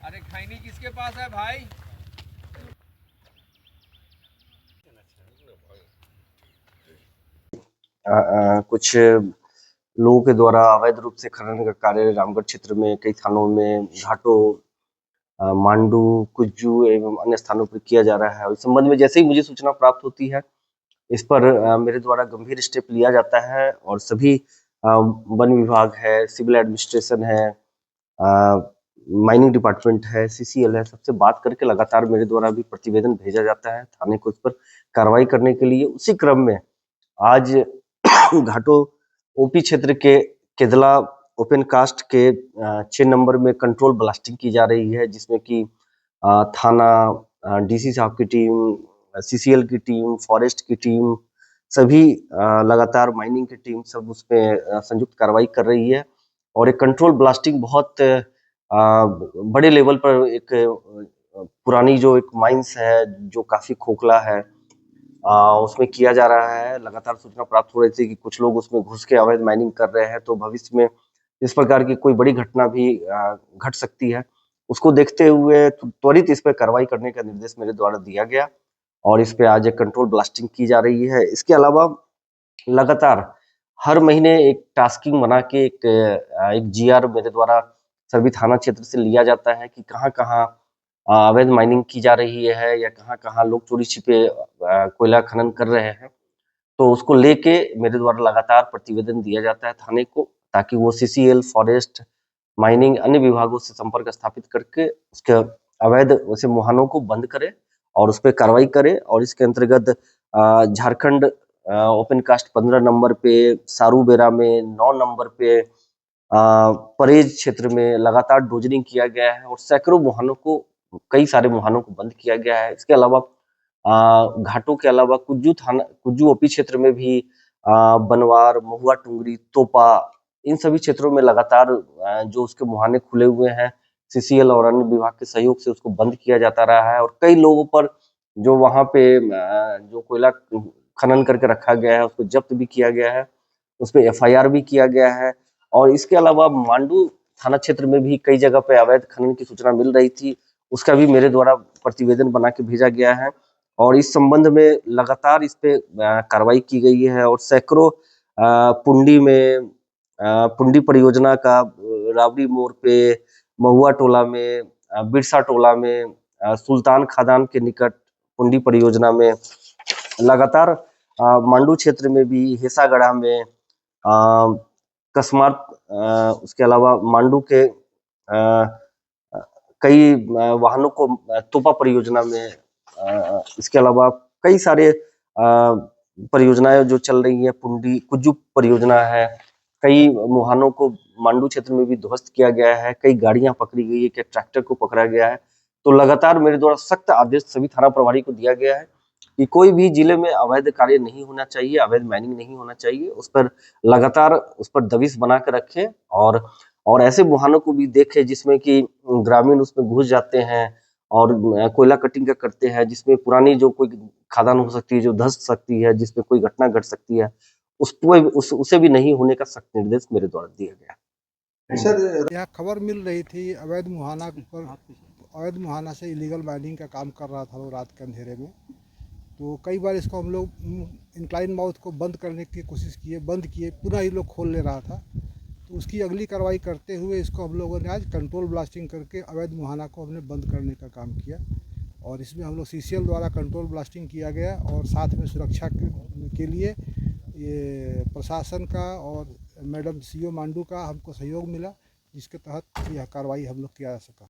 अरे खैनी किसके पास है भाई? कुछ लोगों के द्वारा अवैध रूप से खनन का कार्य रामगढ़ क्षेत्र में कई थानों में घाटों, मांडू, कुज्जू एवं अन्य स्थानों पर किया जा रहा है। और इस संबंध में जैसे ही मुझे सूचना प्राप्त होती है, इस पर मेरे द्वारा गंभीर स्टेप लिया जाता है और सभी वन विभाग है, सिविल एडमिनिस्ट्रेशन है, माइनिंग डिपार्टमेंट है, सीसीएल है, सबसे बात करके लगातार मेरे द्वारा भी प्रतिवेदन भेजा जाता है थाने को इस पर कार्रवाई करने के लिए। उसी क्रम में आज घाटों ओपी क्षेत्र के केदला ओपन कास्ट के 6 नंबर में कंट्रोल ब्लास्टिंग की जा रही है, जिसमें कि थाना, डीसी साहब की टीम, सीसीएल की टीम, फॉरेस्ट की टीम, सभी लगातार माइनिंग की टीम सब उसमें संयुक्त कार्रवाई कर रही है। और एक कंट्रोल ब्लास्टिंग बहुत बड़े लेवल पर एक पुरानी जो एक माइंस है, जो काफी खोखला है, उसमें किया जा रहा है। लगातार सूचना प्राप्त हो रही थी कि कुछ लोग उसमें घुस के अवैध माइनिंग कर रहे हैं, तो भविष्य में इस प्रकार की कोई बड़ी घटना भी घट सकती है। उसको देखते हुए त्वरित इस पर कार्रवाई करने का निर्देश मेरे द्वारा दिया गया और इस पे आज एक कंट्रोल ब्लास्टिंग की जा रही है। इसके अलावा लगातार हर महीने एक टास्किंग बना के एक जीआर मेरे द्वारा सभी थाना क्षेत्र से लिया जाता है कि कहाँ-कहाँ अवैध माइनिंग की जा रही है या कहाँ-कहाँ लोग चोरी छिपे कोयला खनन कर रहे हैं। तो उसको लेके मेरे द्वारा लगातार प्रतिवेदन दिया जाता है थाने को, ताकि वो सीसीएल, फॉरेस्ट, माइनिंग अन्य विभागों से संपर्क स्थापित करके उसके अवैध वैसे मुहानों को बंद करे और उस पे कार्रवाई करे। और इसके अंतर्गत झारखंड ओपन कास्ट 15 नंबर पे, सारूबेरा में 9 नंबर पे, परेज क्षेत्र में लगातार डोजरिंग किया गया है और सैकड़ों मुहानों को, कई सारे मुहानों को बंद किया गया है। इसके अलावा घाटों के अलावा कुज्जू ओपी क्षेत्र में भी बनवार, महुआ टुंगरी, तोपा, इन सभी क्षेत्रों में लगातार जो उसके मुहाने खुले हुए हैं, सीसीएल और अन्य विभाग के सहयोग से उसको बंद किया जाता रहा है। और कई लोगों पर जो वहां पे जो कोयला खनन करके रखा गया है, उसको जब्त भी किया गया है, उस पे एफआईआर भी किया गया है। और इसके अलावा मांडू थाना क्षेत्र में भी कई जगह पे अवैध खनन की सूचना मिल रही थी, उसका भी मेरे द्वारा प्रतिवेदन बना के भेजा गया है और इस संबंध में लगातार इस पे कार्रवाई की गई है। और सैकड़ों पुंडी में पुंडी परियोजना का राबड़ी मोड़ पे, महुआ टोला में, बिरसा टोला में, सुल्तान खादान के निकट पुंडी परियोजना में, लगातार मांडू क्षेत्र में भी, हेसागढ़ा में, कसमार, उसके अलावा मांडू के कई वाहनों को तोपा परियोजना में, इसके अलावा कई सारे परियोजनाएं जो चल रही हैं, पुंडी कुज्जू परियोजना है, कई मुहानों को मांडू क्षेत्र में भी ध्वस्त किया गया है, कई गाड़ियां पकड़ी गई है, कई ट्रैक्टर को पकड़ा गया है। तो लगातार मेरे द्वारा सख्त आदेश सभी थाना प्रभारी को दिया गया है कि कोई भी जिले में अवैध कार्य नहीं होना चाहिए, अवैध माइनिंग नहीं होना चाहिए, उस पर लगातार उस पर दबिश बना के रखें और ऐसे मुहानों को भी देखें जिसमें कि ग्रामीण उसमें घुस जाते हैं और कोयला कटिंग का करते हैं, जिसमें पुरानी जो कोई खदान हो सकती है, जो धंस सकती है, जिसमें कोई घटना घट सकती है, उसे भी नहीं होने का सख्त निर्देश मेरे द्वारा दिया गया। सर, यहाँ खबर मिल रही थी अवैध मुहाना से इलीगल माइनिंग का काम कर रहा था वो रात के अंधेरे में। तो कई बार इसको हम लोग इंक्लाइन माउथ को बंद करने की कोशिश किए, बंद किए, पुनः ये लोग खोल ले रहा था। तो उसकी अगली कार्रवाई करते हुए इसको हम लोगों ने आज कंट्रोल ब्लास्टिंग करके अवैध मुहाना को हमने बंद करने का काम किया। और इसमें हम लोग सीसीएल द्वारा कंट्रोल ब्लास्टिंग किया गया और साथ में सुरक्षा के लिए ये प्रशासन का और मैडम सीओ मांडू का हमको सहयोग मिला, जिसके तहत यह कार्रवाई हम लोग किया जा सका।